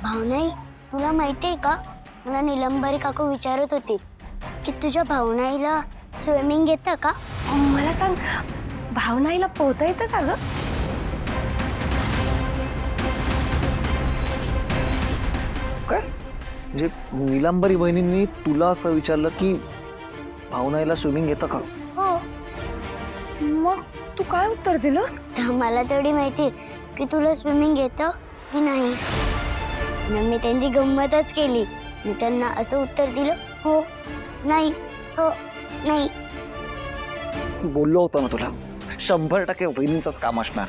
भावनाई, तुला माहितीये का, मला निलंबरी काकू विचारत होती की तुझ्या भावनाईला स्विमिंग येतं का? मला सांग, भावनाईला पोहता येतं का ग? काय म्हणजे निलांबरी बहिणींनी तुला असं विचारलं की भावनाईला स्विमिंग येतं का? हो. मग तू काय उत्तर दिलं? तर मला तेवढी माहिती की तुला स्विमिंग येतं की नाही. मग मी त्यांची गंमतच केली. मी त्यांना असं उत्तर दिलं, हो नाही, हो नाही. बोललो होतो ना तुला, 100% बहिणींचंच काम असणार.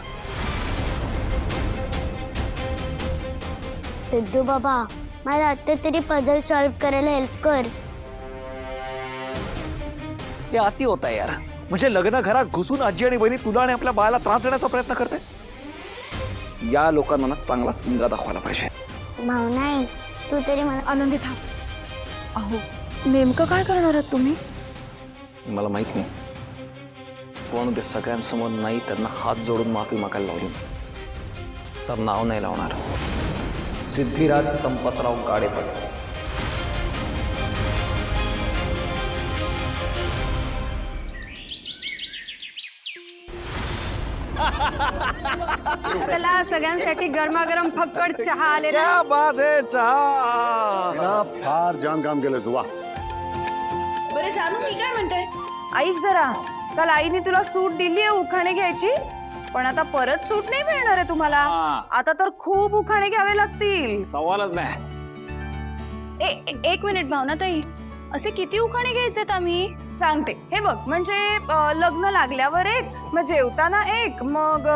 सिद्धू बाबा, मला आता तरी पझल सॉल्व्ह करायला हेल्प कर. हे अति होत आहे यार. म्हणजे लग्न घरात घुसून आजी आणि बहिणी तुला आणि आपल्या बाळाला त्रास देण्याचा प्रयत्न करते. या लोकांना ना चांगलाच इंगा दाखवायला पाहिजे. भावनाई, तू तरी मला. आनंदी थांब. अहो, नेमकं काय करणार आहात तुम्ही? मला माहित नाही, पण ते सगळ्यांसमोर नाही त्यांना हात जोडून माफी मागायला लावली तर नाव नाही लावणार. सिद्धिराज संपतराव गाडेकर. चला, सगळ्यांसाठी गरमागरम फक्कड चहा आलेला. क्या बात है, चहा. फार जाम काम केलं तू. वा. बरं जानू, मी काय म्हणते, ऐक जरा, काल आईने तुला सूट दिली आहे उखाणे घ्यायची, पण आता परत सूट नाही मिळणार आहे तुम्हाला. आता तर खूप उखाणे घ्यावे लागतील. सवालच नाही. एक मिनिट भावनाताई, असे किती उखाणे घ्यायचेत आम्ही? सांगते, हे बघ, म्हणजे लग्न लागल्यावर एक, मग जेवताना एक, मग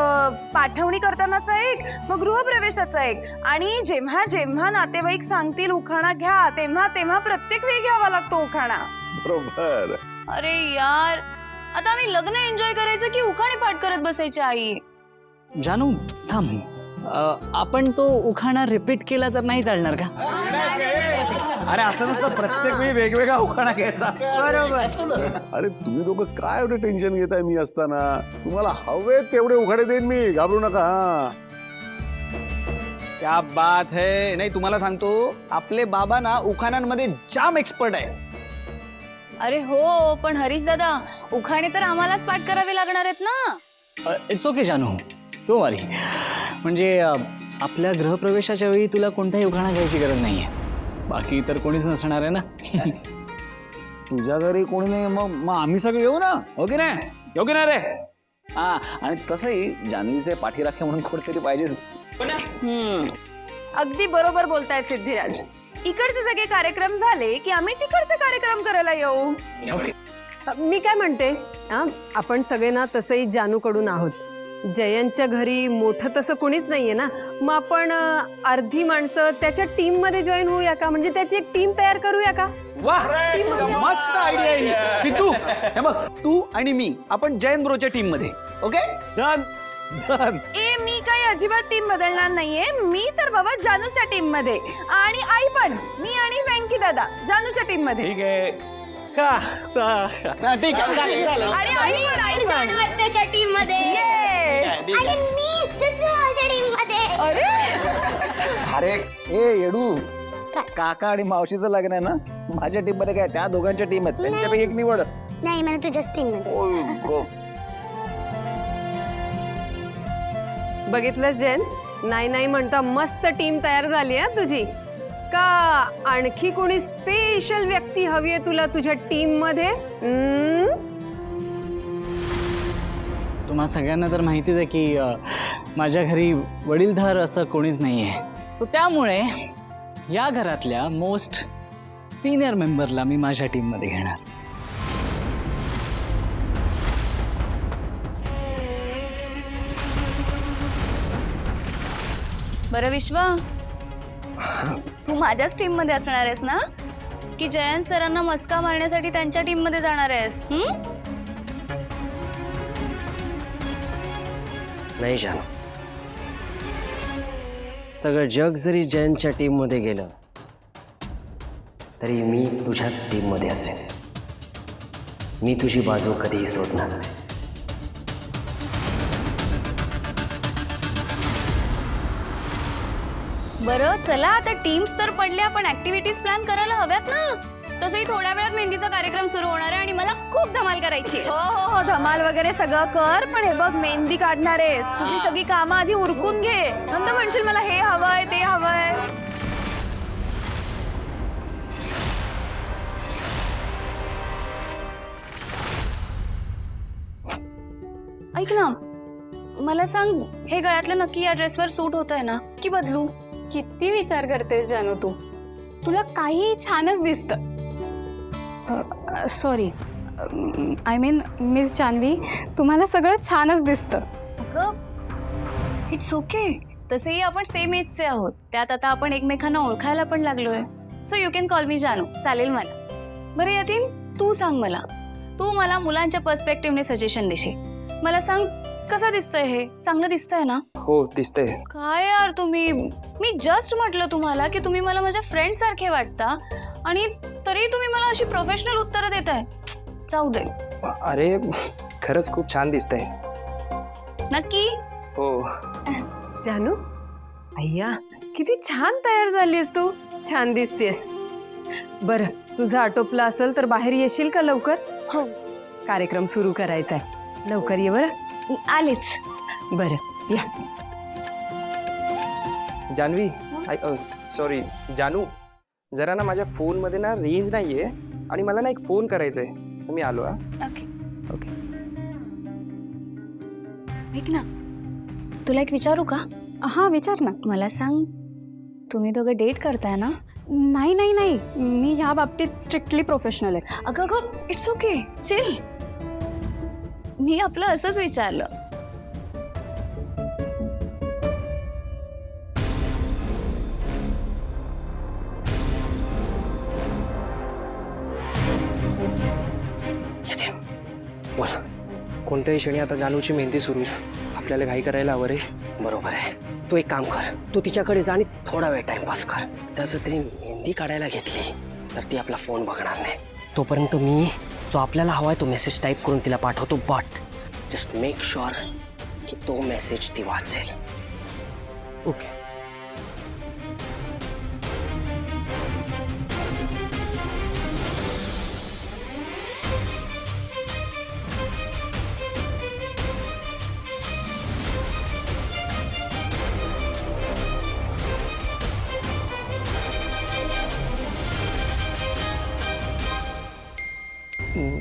पाठवणी करतानाचा एक, मग गृहप्रवेशाचा एक, आणि जेव्हा जेव्हा नातेवाईक सांगतील उखाणा घ्या, तेव्हा तेव्हा प्रत्येक वेळी घ्यावा लागतो उखाणा. बरोबर. अरे यार, आता आम्ही लग्न एन्जॉय करायचं की उखाणे पाठ करत बसायची आई? जानू थांब, आपण तो उखाणा रिपीट केला तर नाही चालणार का? अरे असं नसतं, प्रत्येक वेळी वेगवेगळा उखाणा घ्यायचा. बरोबर. अरे तुम्ही दोघं काय एवढे टेन्शन घेताय मी असताना? तुम्हाला हवे तेवढे उखाणे देईन मी, घाबरू नका. हा, क्या बात है. नाही, तुम्हाला सांगतो, आपले बाबा ना उखाण्यांमध्ये जाम एक्सपर्ट आहे. अरे हो, पण हरीश दादा, उखाणे तर आम्हालाच पाठ करावे लागणार आहेत ना. इट्स ओके जानू, डोंट वरी. म्हणजे आपल्या गृहप्रवेशाच्या वेळी तुला कोणताही उखाणा घ्यायची गरज नाहीये. बाकी तर कोणीच नसणार आहे ना. तुझ्या घरी कोणी नाही, मग आम्ही सगळे येऊ ना, हो की नाही? येऊ की नाही रे? हा, आणि तसंही जान्हवीचे पाठीराखे म्हणून कोणतरी पाहिजेच. अगदी बरोबर बोलतायत सिद्धिराज. इकडचे सगळे कार्यक्रम झाले की आम्ही तिकडचे कार्यक्रम करायला येऊ. मी काय म्हणते, आपण सगळे ना तसंही जानूकडून आहोत. जयंतच्या घरी मोठं तसं कोणीच नाहीये ना, मग आपण अर्धी माणसं त्याच्या टीम मध्ये जॉईन होऊया का? म्हणजे त्याची एक टीम तयार करूया का? वाह, मस्त आयडिया आहे ही. तू हे बघ, तू आणि मी आपण जयंत ब्रोच्या टीम मध्ये. Okay, done done. मी काही अजिबात टीम बदलणार नाहीये. मी तर बाबा जानूच्या टीम मध्ये, आणि आई पण. मी आणि वेंकी दादा जानूच्या टीम मध्ये. ठीक आहे का? ठीक आहे, चालेल चालेल. आणि आई पण, आई पण. त्याच्या टीम मध्ये. ठीक आहे. आणि मी सिद्धूच्या टीम मध्ये. अरे ए येडू, काका आणि मावशीचं लग्न आहे ना, माझ्या टीम मध्ये काय, त्या दोघांच्या टीम आहेत, त्यांच्यापैकी एक निवड. नाही, मला तुझ्याच टीम मध्ये. बघितलं जैन, नाही नाही म्हणता मस्त टीम तयार झाली आहे तुझी. का आणखी कोणी स्पेशल व्यक्ती हवी आहे तुला तुझ्या टीम मध्ये? तुम्हा सगळ्यांना तर माहितीच आहे की माझ्या घरी वडीलधार असं कोणीच नाही आहे. सो त्यामुळे या घरातल्या मोस्ट सिनियर मेंबरला मी माझ्या टीममध्ये घेणार. बरं विश्वा, तू माझ्याच टीम मध्ये असणार आहेस ना, की जयंत सरांना मस्का मारण्यासाठी त्यांच्या टीम मध्ये जाणार आहेस? नाही जानू, सगळं जग जरी जयंतच्या टीम मध्ये गेलं तरी मी तुझ्याच टीम मध्ये असेन. मी तुझी बाजू कधीही सोडणार नाही. बरं चला आता टीम्स तर पडल्या, पण ऍक्टिव्हिटीज प्लॅन करायला हव्यात ना. तसंही थोड्या वेळात मेहंदीचा कार्यक्रम सुरू होणार आहे आणि मला खूप धमाल करायची आहे. हो हो हो, धमाल वगैरे सगळं कर, पण हे बघ मेहंदी काढणार आहेस, तुझी सगळी कामं आधी उरकून घे. नंतर म्हणशील मला हे हवंय ते हवंय. ऐक ना, मला सांग, हे गळ्यातलं नक्की या ड्रेसवर सूट होत आहे ना, की बदलू? किती विचार करतेस जानू तू, तुला काही छानच दिसतं. Sorry, I mean miss Janhvi, तुम्हाला सगळं छानच दिसतं. अगं इट्स ओके. तसेही आपण सेम एजचे आहोत, त्यात आता आपण एकमेकांना ओळखायला पण लागलोय. सो यू कॅन कॉल मी जानू, चालेल मला. बरं यतीन, तू सांग मला, तू मला मुलांच्या पर्स्पेक्टिव्हने सजेशन देशील. मला सांग, कसं दिसतंय हे? चांगलं दिसतंय ना? हो दिसतंय. काय यार तुम्ही, मी जस्ट म्हटलं तुम्हाला की तुम्ही मला माझ्या फ्रेंड सारखे वाटता आणि तरी तुम्ही मला अशी प्रोफेशनल उत्तरं देताय. जाऊ दे. अरे खरंच खूप छान दिसतंय. नक्की? हो. जानू, अय्या किती छान तयार झालीस तू, छान दिसतेस. बरं तुझं आटोपलं असेल तर बाहेर येशील का लवकर? हो. कार्यक्रम सुरू करायचा आहे, लवकर ये बरं. आलेच. बरं या. जानवी, सॉरी जानू, जरा ना माझ्या फोनमध्ये ना रेंज नाही आहे आणि मला ना एक फोन करायचा आहे, तर मी आलो. ओके. ओके. ऐक ना, तुला एक विचारू का? हां विचार ना. मला सांग, तुम्ही दोघं डेट करताय ना? नाही नाही नाही, मी ह्या बाबतीत स्ट्रिक्टली प्रोफेशनल आहे. अगं अगं इट्स ओके, चिल. मी आपलं असंच विचारलं. बोल. कोणत्याही क्षणी आता जानूची मेहंदी सुरू आहे, आपल्याला घाई करायला हवं रे. बरोबर आहे. तू एक काम कर, तू तिच्याकडे जा आणि थोडा वेळ टाइमपास कर. तसं तरी मेहंदी काढायला घेतली तर ती आपला फोन बघणार नाही. तोपर्यंत मी जो आपल्याला हवाय तो मेसेज टाईप करून तिला पाठवतो. बट जस्ट मेक शुअर की तो मेसेज ती वाचेल. ओके.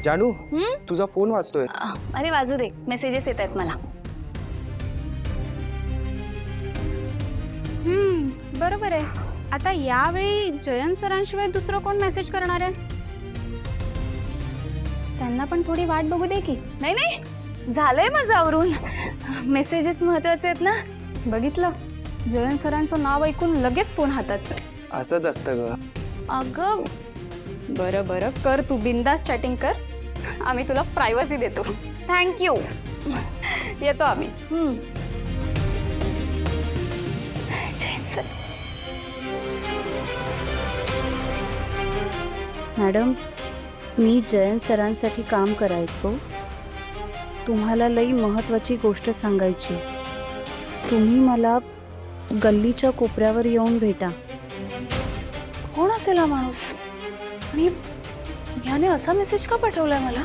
जानू, तुझा फोन वाजतोय. अरे वाजू दे, मेसेजेस येत आहेत मला. बरोबर आहे. आता यावेळी जयंत सरांशिवाय दुसरं कोण मेसेज करणार आहे? त्यांना पण थोडी वाट बघू दे की. नाही नाही, झालंय माझं आवरून. मेसेजेस महत्वाचे आहेत ना. बघितलं, जयंत सरांचं नाव ऐकून लगेच फोन हातात. असंच असतं ग. अगं बरं बरं कर, तू बिंदास चॅटिंग कर, आम्ही तुला प्रायव्हसी देतो. थँक्यू. येतो आम्ही. मॅडम, मी जयंत सरांसाठी काम करायचो. तुम्हाला लई महत्त्वाची गोष्ट सांगायची. तुम्ही मला गल्लीच्या कोपऱ्यावर येऊन भेटा. कोण असेल हा माणूस आणि ह्याने असा मेसेज का पाठवलाय मला?